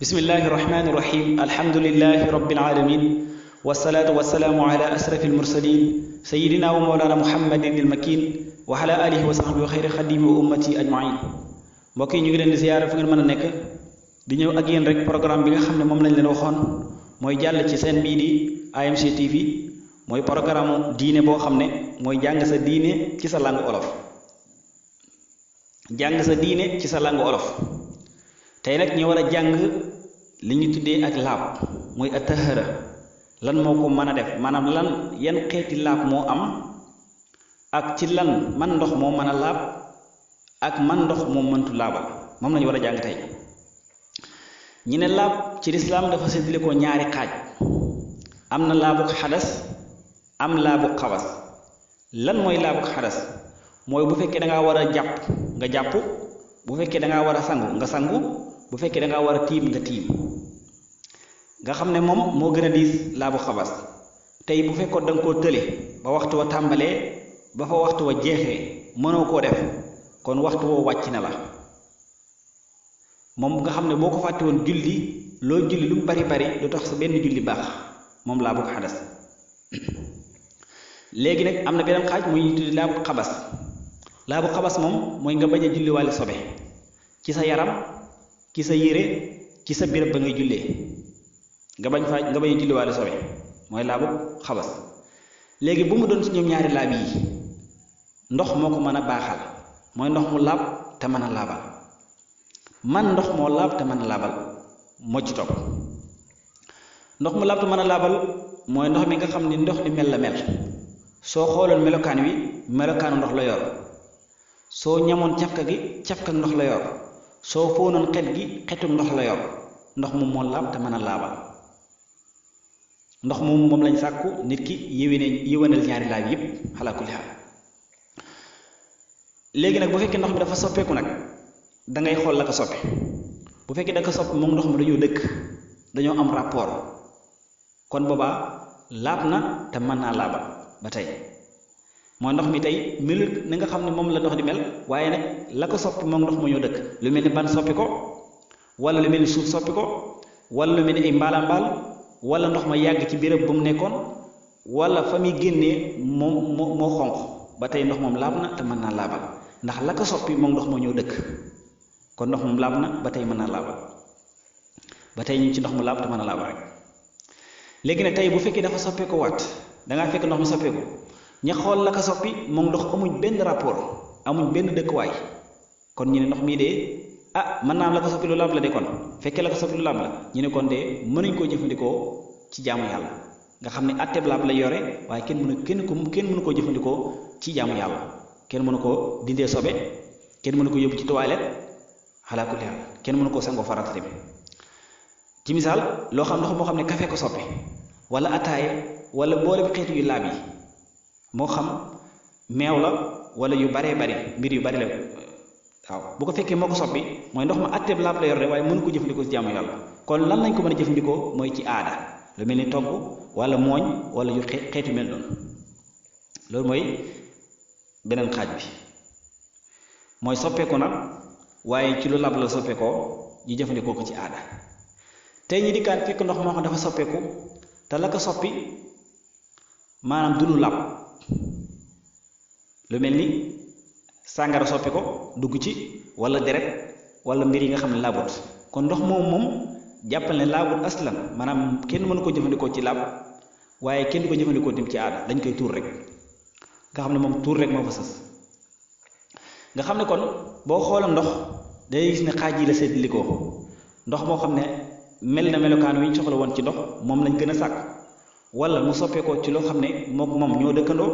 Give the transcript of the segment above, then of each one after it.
bismillahi irrahmani irrahim alhamdulilahi rabbil alamin wasalaatu wasalaamu ala asrafi almursalin sayidina wa mawlana muhammadin ilmakin wa ala alihi wa sahbihi wa xayri xadimi wa ummati ajmain mbokk yi ñu ngi leen di ziyaara fu ngeen mën a nekk di ñëw ak yéen rek programme bi nga xam ne moom lañ leen waxoon mooy jàll ci seen bii di AMC TV mooy programme diine boo xam ne mooy jàng sa diine ci sa langue olof jàng sa diine ci sa langue olof tey nag ñu war a jàng li ñu tuddee ak laab mooy atahara lan moo ko mën a def maanaam lan yan xeeti laab moo am ak ci lan man ndox moo mën a laab ak man ndox moo mëntu laabal moom lañu war a jàng tey ñi ne laab ci lislaam dafa séddale ko ñaari xaaj am na laabuk xadas am laabuk xabas lan mooy laabuk xadas mooy bu fekkee da ngaa war a jàpp nga jàpp bu fekkee da ngaa war a sangu nga sangu bu fekkee da ngaa war a tiim nga tiim nga xam ne moom moo gën a diis laabu xabas tey bu fekkoon da nga koo tële ba waxtu wa tàmbalee ba fa waxtu wa jeexee mënoo koo def kon waxtu woo wàcc na la moom nga xam ne boo ko fàtte woon julli loo julli lu mu bari bari lu tax sa benn julli baax moom laabu xadas léegi nag am na beneen xaaj muy ñu tuddi laabu xabas laabu xabas moom mooy nga bañ a julli wàlle sobe ci sa yaram ci sa yére ci sa béréb ba ngay jullee nga bañ a julli wàlle sobe mooy laabu xabas léegi bu mu doon ci ñoom ñaari laab yi ndox moo ko mën a baaxal mooy ndox mu laab te mën a laabal man ndox moo laab te mën a laabal moo ci topp ndox mu laab te mën a laabal mooy ndox mi nga xam ni ndox ni mel la mel soo xooloon melokaan wi melokaanu ndox la yor soo ñamoon cafka gi cafka ndox la yor soo fóonoon xet gi xetuk ndox la yor ndox moom moo laab te mën a laabal ndox moom lañ sàkku nit ki yéwénal ñaari laab yépp xalaa kulli xaal léegi nag bu fekkee ndox mi dafa soppeeku nag da ngay xool la ko soppe bu fekkee da ko soppi moom ndox mi dañoo dëkk dañoo am rapport kon boobaa laab na te mën naa laabal ba tey mooy ndox mi tey melut ni nga xam ne moom la ndox di mel waaye nag la ko soppi moom ndox mu ñoo dëkk lu mel ni ban soppi ko wala lu mel ni suuf soppi ko wala lu mel ni ay mbaala-mbaal wala ndox ma yàgg ci béréb bu mu nekkoon wala fa muy génnee moo xonq ba tey ndox moom laab na te mën naa laabal ndax la ko soppi moom ndox moo ñoo dëkk kon ndox moom laab na ba tey mën naa laabal ba tey ñu ci ndox mu laab te mën a laabal rek léegi nag tey bu fekkee dafa soppeeku waat dangaa fekk ndox mi soppeeku ña xool la ko soppi moom ndox amuñ benn rapport amuñ benn dëkkuwaay kon ñu ne ndox mii de mën naa am la ko soppi lu laab la de kon fekkee la ko soppi lu laab la ñu ne kon de mënuñ koo jëfandikoo ci jaamu yàlla nga xam ne atteb laab la yore waaye kenn mënu koo jëfandikoo ci jaamu yàlla kenn mënu koo dindee sobe kenn mënu ko yóbbu ci toilette xalaa kulli haal kenn mënu koo sangoo farata tamit ci misaal loo xam ndox moo xam ne kafe ko soppi wala ataaya wala boole bi xeetu yu laab yi moo xam meew la wala yu baree bari mbir yu bari la waaw bu ko fekkee moo ko soppi mooy ndox ma atteeb laab la yor de waaye mënu ko jëfandikoo ci jaamu yàlla kon lan lañ ko mën a jëfandikoo mooy ci aada lu mel ni togg wala mooñ wala yu xeetu mel noonu loolu mooy beneen xaaj bi mooy soppeeku na waaye ci lu laab la soppeekoo ñu jëfandikoo ko ci aada tey ñi dikkaat fekk ndox moo xam dafa soppeeku te la ko soppi maanaam du lu laab lu mel ni sàngara soppi ko dugg ci wala deret wala mbir yi nga xam ne laabut kon ndox moom jàppal ne laabut aslan maanaam kenn mënu ko jëfandikoo ci laab waaye kenn du ko jëfandikoo tim ci aada dañ koy tuur rek nga xam ne moom tuur rek moo fa sës nga xam ne kon boo xoola ndox day gis ne xaaj yi la séddalikoo ndox moo xam ne mel na melokaan wi ñu soxla woon ci ndox moom lañ gën a sàkk wala mu soppeekoo ci loo xam ne moom ñoo dëkkandoo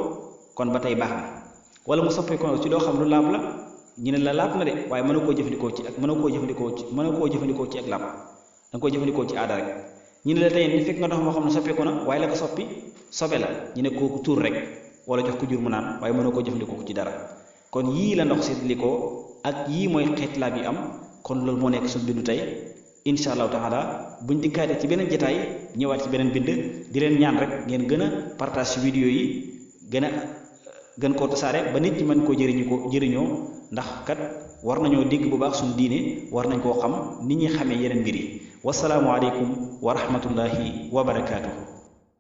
kon ba tey baax na wala mu soppeekoo ci loo xam lu laab la ñu ne la laab na de waaye mënoo koo jëfandikoo ci ak mënoo koo jëfandikoo ci ak laab da nga koy jëfandikoo ci aada rek ñu ne la tey ni fekk nga ndox moo xam ne soppeeku na waaye la ko soppi sobe la ñu ne kooku tuur rek wala jox ko jur mu naan waaye mënoo koo jëfandikoo ci dara kon yii la ndox séddalikoo ak yii mooy xeet laab yi am kon loolu moo nekk suñu bindu tey incha allahu taala buñ dikkaate ci beneen jataay ñëwaat ci beneen bind di leen ñaan rek ngeen gën a partage vidéo yi gën koo tasaare ba nit ñi mën koo jëriñoo ndax kat war nañoo dégg bu baax suñu diine war nañ koo xam nit ñi xamee yeneen mbir yi wasalaamu aleykum wa rahmatullahi wa barakaatuhu.